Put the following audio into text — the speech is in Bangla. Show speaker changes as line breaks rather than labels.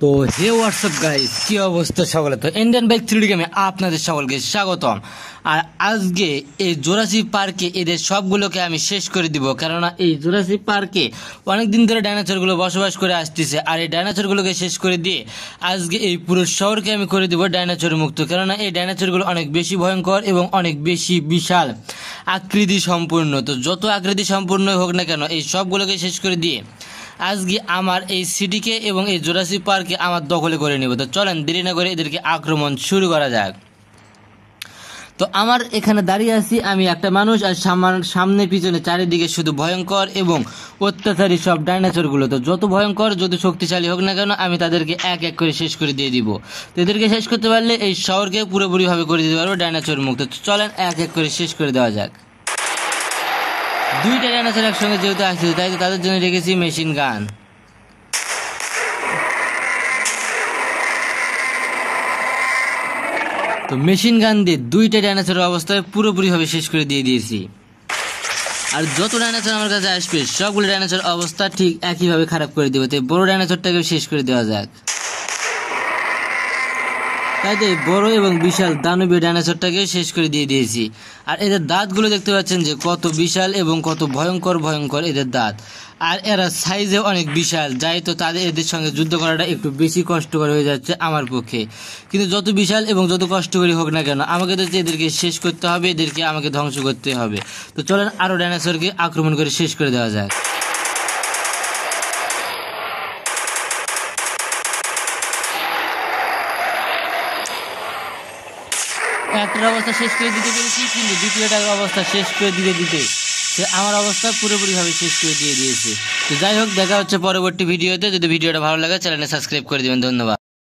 তো হে হোয়াটসঅ্যাপ গাইস, কি অবস্থা সকলে? তো ইন্ডিয়ান বাইক 3D গেমে আপনাদের সকলকে স্বাগতম। আর আজকে এই জুরাসিক পার্কে এদের সবগুলোকে আমি শেষ করে দিব, কেননা এই জুরাসিক পার্কে অনেকদিন ধরে ডাইনোসরগুলো বসবাস করে আসতেছে। আর এই ডাইনোসরগুলোকে শেষ করে দিয়ে আজকে এই পুরো শহরকে আমি করে দিব ডাইনোসর মুক্ত, কেননা এই ডাইনোসরগুলো অনেক বেশি ভয়ঙ্কর এবং অনেক বেশি বিশাল আকৃতি সম্পূর্ণ। তো যত আকৃতি সম্পূর্ণ হোক না কেন, এই সবগুলোকে শেষ করে দিয়ে আজকে আমার এই সিটিকে এবং এই জুরাসিক পার্কে আমার দখলে করে নেব। তো চলেন দেরি না করে এদেরকে আক্রমণ শুরু করা যাক। তো আমার এখানে দাঁড়িয়ে আছি আমি একটা মানুষ, আর সামনে পিছনে চারিদিকে শুধু ভয়ঙ্কর এবং অত্যাচারী সব ডাইনোসরগুলো। তো যত ভয়ঙ্কর যত শক্তিশালী হোক না কেন, আমি তাদেরকে এক এক করে শেষ করে দিয়ে দিব। তো এদেরকে শেষ করতে পারলে এই শহরকে পুরোপুরিভাবে করে দিতে পারবো ডাইনোসর মুক্ত। তো চলেন এক এক করে শেষ করে দেওয়া যাক। দুইটা ডাইনোসর একসঙ্গে যেহেতু আসছে, তাই তো তাদের জন্য রেখেছি মেশিন গান। তো মেশিন গান দিয়ে দুইটা ডাইনোসরের অবস্থায় পুরোপুরিভাবে শেষ করে দিয়ে দিয়েছি। আর যত ডাইনোসর আমার কাছে আসবে সবগুলো ডাইনোসর অবস্থা ঠিক একইভাবে খারাপ করে দেবো। তাই বড় ডাইনোসরটাকে শেষ করে দেওয়া যাক। তাই তো বড় এবং বিশাল দানবীয় ডাইনোসরটাকে শেষ করে দিয়ে দিয়েছি। আর এদের দাঁতগুলো দেখতে পাচ্ছেন যে কত বিশাল এবং কত ভয়ঙ্কর ভয়ঙ্কর এদের দাঁত। আর এরা সাইজে অনেক বিশাল, যাই তো এদের সঙ্গে যুদ্ধ করাটা একটু বেশি কষ্টকর হয়ে যাচ্ছে আমার পক্ষে। কিন্তু যত বিশাল এবং যত কষ্টকরই হোক না কেন, আমাকে তো এদেরকে শেষ করতে হবে, এদেরকে আমাকে ধ্বংস করতে হবে। তো চলেন আরও ডাইনোসরকে আক্রমণ করে শেষ করে দেওয়া যাক। একটার অবস্থা শেষ করে দিতে পেরেছি, কিন্তু দ্বিতীয়টার অবস্থা শেষ করে দিতে সে আমার অবস্থা পুরোপুরিভাবে শেষ করে দিয়েছে। তো যাই হোক, দেখা হচ্ছে পরবর্তী ভিডিওতে। যদি ভিডিওটা ভালো লাগে চ্যানেলটা সাবস্ক্রাইব করে দেবেন। ধন্যবাদ।